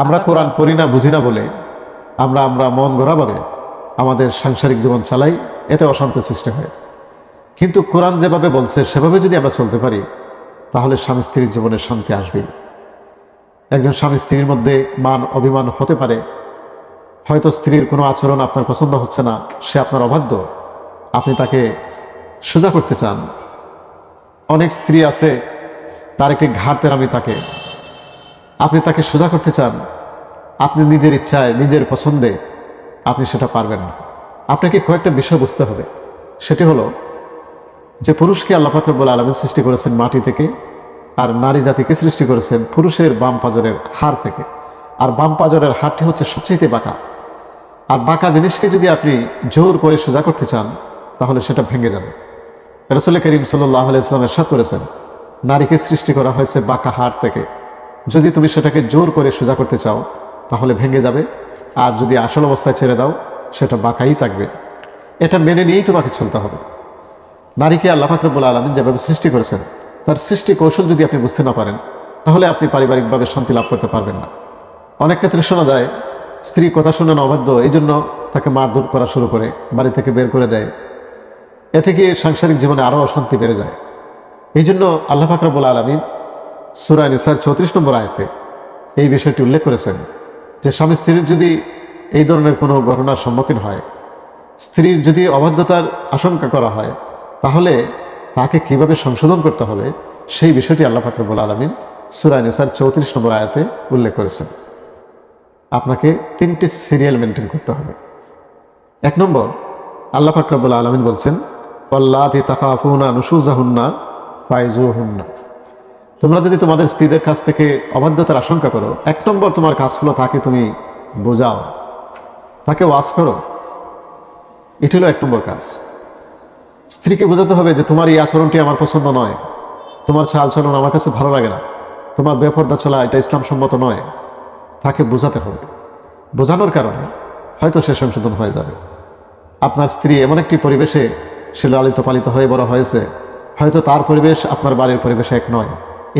আমরা কোরআন পড়ি না, বুঝি না বলে আমরা আমরা মন গড়াভাবে আমাদের সাংসারিক জীবন চালাই, এতে অশান্তি সৃষ্টি হয়। কিন্তু কোরআন যেভাবে বলছে সেভাবে যদি আমরা চলতে পারি, তাহলে স্বামী স্ত্রীর জীবনে শান্তি আসবেই। একজন স্বামী স্ত্রীর মধ্যে মান অভিমান হতে পারে, হয়তো স্ত্রীর কোনো আচরণ আপনার পছন্দ হচ্ছে না, সে আপনার অবাধ্য, আপনি তাকে সোজা করতে চান। অনেক স্ত্রী আছে, তার একটি ঘাড়তেরামি থাকে, আপনি তাকে সোজা করতে চান, আপনি নিজের ইচ্ছায় নিজের পছন্দে আপনি সেটা পারবেন না। আপনাকে কয়েকটা বিষয় বুঝতে হবে। সেটি হলো যে পুরুষকে আল্লাহ পাক রব্বুল আলামিন সৃষ্টি করেছেন মাটি থেকে, আর নারী জাতিকে সৃষ্টি করেছেন পুরুষের বাম পাঁজরের হাড় থেকে। আর বাম পাঁজরের হাড়টি হচ্ছে সবচেয়ে বাঁকা। আর বাঁকা জিনিসকে যদি আপনি জোর করে সোজা করতে চান, তাহলে সেটা ভেঙে যাবে। রাসূল করিম সাল্লাল্লাহু আলাইহি ওয়াসাল্লাম ইরশাদ করেছেন, নারীকে সৃষ্টি করা হয়েছে বাঁকা হাড় থেকে, যদি তুমি সেটাকে জোর করে সোজা করতে চাও তাহলে ভেঙে যাবে, আর যদি আসল অবস্থায় ছেড়ে দাও সেটা বাঁকাই থাকবে। এটা মেনে নিয়েই তোমাকে চলতে হবে। নারীকে আল্লাহ পাক রব্বুল আলামিন যেভাবে সৃষ্টি করেছেন, তার সৃষ্টি কৌশল যদি আপনি বুঝতে না পারেন, তাহলে আপনি পারিবারিকভাবে শান্তি লাভ করতে পারবেন না। অনেক ক্ষেত্রে শোনা যায়, স্ত্রী কথা শুনে না অবাধ্য, এই জন্য তাকে মারধর করা শুরু করে, বাড়ি থেকে বের করে দেয়। এ থেকে সাংসারিক জীবনে আরও অশান্তি বেড়ে যায়। এই জন্য আল্লাহ পাক রব্বুল আলামিন সূরা নিসার 34 নম্বর আয়াতে এই বিষয়টি উল্লেখ করেছেন যে স্বামী স্ত্রীর যদি এই ধরনের কোনো ঘটনার সম্মুখীন হয়, স্ত্রীর যদি অবাধ্যতার আশঙ্কা করা হয়, তাহলে তাকে কিভাবে সংশোধন করতে হবে সেই বিষয়টি আল্লাহ পাক রব্বুল আলামিন সূরা নিসার 34 নম্বর আয়াতে উল্লেখ করেছেন। আপনাকে 3টি সিরিয়াল মেনটেন করতে হবে। 1 নম্বর, আল্লাহ পাক রব্বুল আলামিন বলছেন, ওয়াল্লাতি তাখাফুনা নুশুজাহুন্না ফাইজুহুন্না। তোমরা যদি তোমাদের স্ত্রীদের কাছ থেকে অবাধ্যতার আশঙ্কা করো, 1 নম্বর তোমার কাজ হলো তাকে তুমি বোঝাও, তাকে ওয়াজ করো। এটি হলো 1 নম্বর কাজ। স্ত্রীকে বোঝাতে হবে যে তোমার এই আচরণটি আমার পছন্দ নয়, তোমার চাল চলন আমার কাছে ভালো লাগে না, তোমার বেপরদা চলা এটা ইসলাম সম্মত নয়। তাকে বোঝাতে হবে। বোঝানোর কারণে হয়তো সে সংশোধন হয়ে যাবে। আপনার স্ত্রী এমন একটি পরিবেশে সে লালিত পালিত হয়ে বড় হয়েছে, হয়তো তার পরিবেশ আপনার বাড়ির পরিবেশ এক নয়।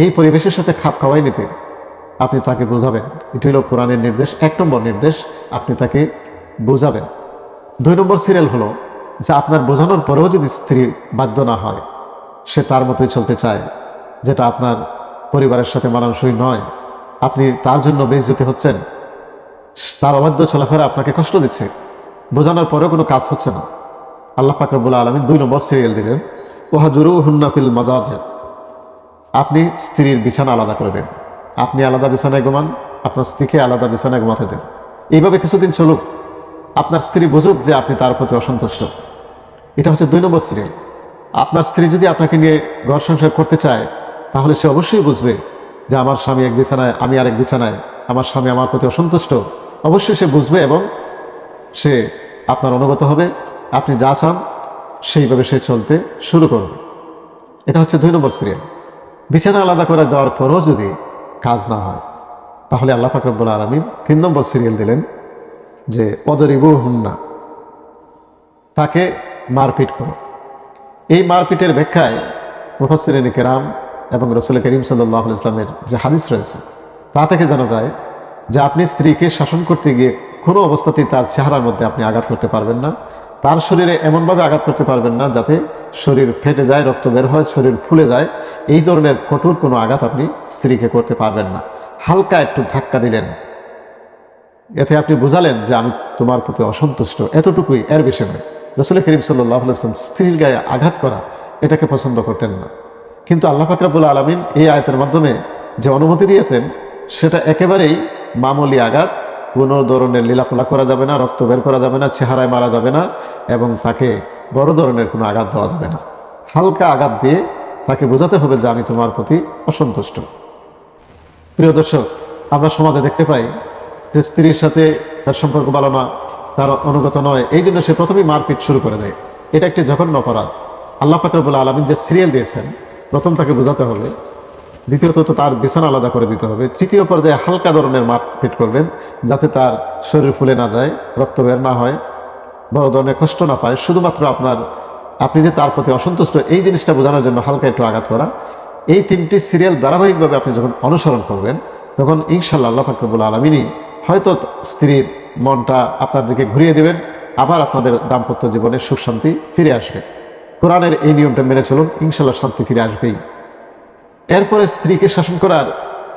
এই পরিবেশের সাথে খাপ খাওয়াই নিতে আপনি তাকে বোঝাবেন। এটি হলো কোরআনের নির্দেশ। 1 নম্বর নির্দেশ, আপনি তাকে বোঝাবেন। 2 নম্বর সিরিয়াল হলো যে আপনার বোঝানোর পরেও যদি স্ত্রী বাধ্য না হয়, সে তার মতোই চলতে চায়, যেটা আপনার পরিবারের সাথে মানানসই নয়, আপনি তার জন্য বেইজ্জতি হচ্ছেন, তার অবাধ্য চলাফেরা আপনাকে কষ্ট দিচ্ছে, বোঝানোর পরেও কোনো কাজ হচ্ছে না, আল্লাহ পাক রব্বুল আলামিন 2 নম্বর সিরিয়াল দিলেন, ওয়াহজুরুহুন্না ফিল মাজাজির। আপনি স্ত্রীর বিছানা আলাদা করে দেন। আপনি আলাদা বিছানায় ঘুমান, আপনার স্ত্রীকে আলাদা বিছানায় ঘুমাতে দেন। এইভাবে কিছুদিন চলুক, আপনার স্ত্রী বুঝুক যে আপনি তার প্রতি অসন্তুষ্ট। এটা হচ্ছে 2 নম্বর সিরিয়াল। আপনার স্ত্রী যদি আপনাকে নিয়ে ঘর সংসার করতে চায়, তাহলে সে অবশ্যই বুঝবে যে আমার স্বামী এক বিছানায়, আমি আরেক বিছানায়, আমার স্বামী আমার প্রতি অসন্তুষ্ট। অবশ্যই সে বুঝবে এবং সে আপনার অনুগত হবে। আপনি যা চান সেইভাবে সে চলতে শুরু করবে। এটা হচ্ছে 2 নম্বর সিরিয়াল। বিছানা আলাদা করে দেওয়ার পরও যদি কাজ না হয়, তাহলে আল্লাহ পাক রব্বুল আলামিন 3 নম্বর সিরিয়াল দিলেন যে ওয়াজরিবুহুন্না, তাকে মারপিট করো। এই মারপিটের ব্যাখ্যায় মুফাসসিরিনে কেরাম এবং রাসূল করিম সাল্লাল্লাহু আলাইহি ওয়াসাল্লামের যে হাদিস রয়েছে, তা থেকে জানা যায় যে আপনি স্ত্রীকে শাসন করতে গিয়ে কোনো অবস্থাতেই তার চেহারার মধ্যে আপনি আঘাত করতে পারবেন না। তার শরীরে এমনভাবে আঘাত করতে পারবেন না যাতে শরীর ফেটে যায়, রক্ত বের হয়, শরীর ফুলে যায়। এই ধরনের কঠোর কোনো আঘাত আপনি স্ত্রীকে করতে পারবেন না। হালকা একটু ধাক্কা দিলেন, এতে আপনি বুঝালেন যে আমি তোমার প্রতি অসন্তুষ্ট, এতটুকুই, এর বেশি নয়। রাসূল করিম সাল্লাল্লাহু আলাইহি ওয়াসাল্লাম স্ত্রীর গায়ে আঘাত করা এটাকে পছন্দ করতেন না। কিন্তু আল্লাহ পাক রব্বুল আলামিন এই আয়াতের মাধ্যমে যে অনুমতি দিয়েছেন, সেটা একেবারেই মামুলি আঘাত। কোনো ধরনের লীলাফলা করা যাবে না, রক্ত বের করা যাবে না, চেহারায় মারা যাবে না, এবং তাকে বড় ধরনের কোনো আঘাত দেওয়া যাবে না। হালকা আঘাত দিয়ে তাকে বোঝাতে হবে যে আমি তোমার প্রতি অসন্তুষ্ট। প্রিয় দর্শক, আমরা সমাজে দেখতে পাই যে স্ত্রীর সাথে তার সম্পর্ক ভালো না, তার অনুগত নয়, এই জন্য সে প্রথমেই মারপিট শুরু করে দেয়। এটা একটি জঘন্য অপরাধ। আল্লাহ পাক রব্বুল আলামিন যে সিরিয়াল দিয়েছেন, প্রথম তাকে বোঝাতে হবে, দ্বিতীয়ত তার বিছানা আলাদা করে দিতে হবে, তৃতীয় পর্যায়ে হালকা ধরনের মারপিট করবেন যাতে তার শরীর ফুলে না যায়, রক্ত বের না হয়, বড় ধরনের কষ্ট না পায়। শুধুমাত্র আপনি যে তার প্রতি অসন্তুষ্ট এই জিনিসটা বোঝানোর জন্য হালকা একটু আঘাত করা। এই 3টি সিরিয়াল ধারাবাহিকভাবে আপনি যখন অনুসরণ করবেন, তখন ইনশাআল্লাহ আল্লাহ পাক রব্বুল আলামিনই হয়তো স্ত্রীর মনটা আপনার দিকে ঘুরিয়ে দেবেন, আবার আপনাদের দাম্পত্য জীবনে সুখ শান্তি ফিরে আসবে। কোরআনের এই নিয়মটা মেনে চলুন, ইনশাআল্লাহ শান্তি ফিরে আসবেই। এরপরে স্ত্রীকে শাসন করার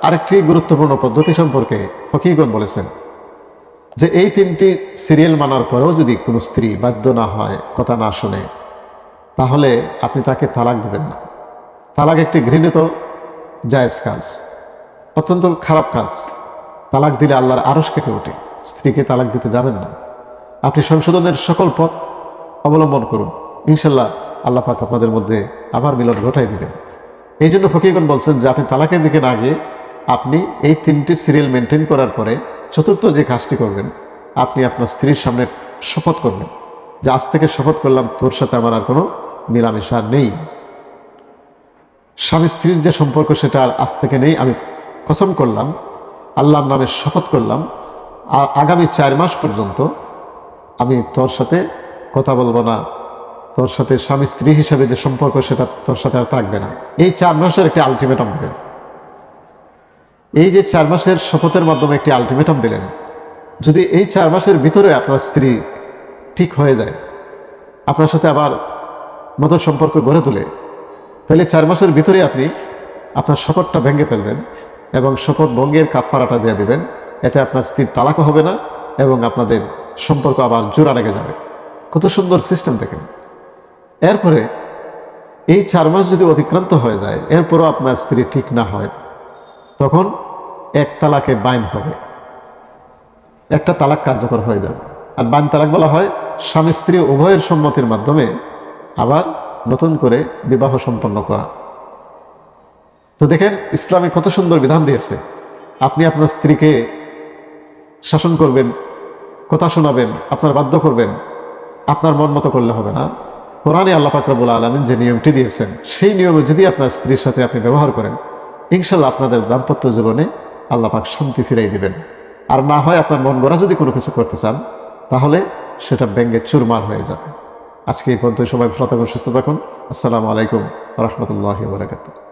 আরেকটি গুরুত্বপূর্ণ পদ্ধতি সম্পর্কে ফকিহগণ বলেছেন যে এই 3টি সিরিয়াল মানার পরেও যদি কোনো স্ত্রী বাধ্য না হয়, কথা না শোনে, তাহলে আপনি তাকে তালাক দেবেন না। তালাক একটি ঘৃণিত জায়েজ কাজ, অত্যন্ত খারাপ কাজ। তালাক দিলে আল্লাহর আরশ কেঁপে ওঠে। স্ত্রীকে তালাক দিতে যাবেন না। আপনি সংশোধনের সকল পথ অবলম্বন করুন, ইনশাল্লাহ আল্লাহ পাক আপনাদের মধ্যে আবার মিলন ঘটাই দিবেন। এই জন্য ফকিহগণ বলছেন যে আপনি তালাকের দিকে না গিয়ে আপনি এই 3টি সিরিয়াল মেনটেন করার পরে চতুর্থ যে কাজটি করবেন, আপনি আপনার স্ত্রীর সামনে শপথ করবেন যে আজ থেকে শপথ করলাম তোর সাথে আমার আর কোনো মেলামেশা নেই। স্বামী স্ত্রীর যে সম্পর্ক সেটা আর আজ থেকে নেই। আমি কসম করলাম, আল্লাহর নামে শপথ করলাম, আগামী 4 মাস পর্যন্ত আমি তোর সাথে কথা বলবো না, তোর সাথে স্বামী স্ত্রী হিসাবে যে সম্পর্ক সেটা তোর সাথে আর থাকবে না। এই 4 মাসের একটি আলটিমেটাম দেবেন। এই যে 4 মাসের শপথের মাধ্যমে একটি আলটিমেটাম দিলেন, যদি এই 4 মাসের ভিতরে আপনার স্ত্রী ঠিক হয়ে যায়, আপনার সাথে আবার মধুর সম্পর্ক গড়ে তোলে, তাহলে 4 মাসের ভিতরে আপনি আপনার শপথটা ভেঙে ফেলবেন এবং শপথ ভঙ্গের কাফারাটা দিয়ে দেবেন। এতে আপনার স্ত্রীর তালাকও হবে না এবং আপনাদের সম্পর্ক আবার জোড়া লেগে যাবে। কত সুন্দর সিস্টেম দেখেন। এরপরে এই 4 মাস যদি অতিক্রান্ত হয়ে যায়, এরপরও আপনার স্ত্রী ঠিক না হয়, তখন 1 তালাকে বাইন হবে, একটা তালাক কার্যকর হয়ে যাবে। আর বাইন তালাক বলা হয় স্বামী স্ত্রী উভয়ের সম্মতির মাধ্যমে আবার নতুন করে বিবাহ সম্পন্ন করা। তো দেখেন ইসলামে কত সুন্দর বিধান দিয়েছে। আপনি আপনার স্ত্রীকে শাসন করবেন, কথা শোনাবেন, আপনার বাধ্য করবেন, আপনার মন মতো করলে হবে না। কোরআনে আল্লাহ পাক রব্বুল আলামিন যে নিয়মটি দিয়েছেন, সেই নিয়মে যদি আপনার স্ত্রীর সাথে আপনি ব্যবহার করেন, ইনশাল্লাহ আপনাদের দাম্পত্য জীবনে আল্লাহ পাক শান্তি ফিরাই দিবেন। আর না হয় আপনার মন গড়া যদি কোনো কিছু করতে চান, তাহলে সেটা ব্যঙ্গে চুরমার হয়ে যাবে। আজকে এই পর্যন্ত, সবাই ভালো থাকুন, সুস্থ থাকুন। আসসালামু আলাইকুম ওয়া রাহমাতুল্লাহি ওয়া বারাকাতুহু।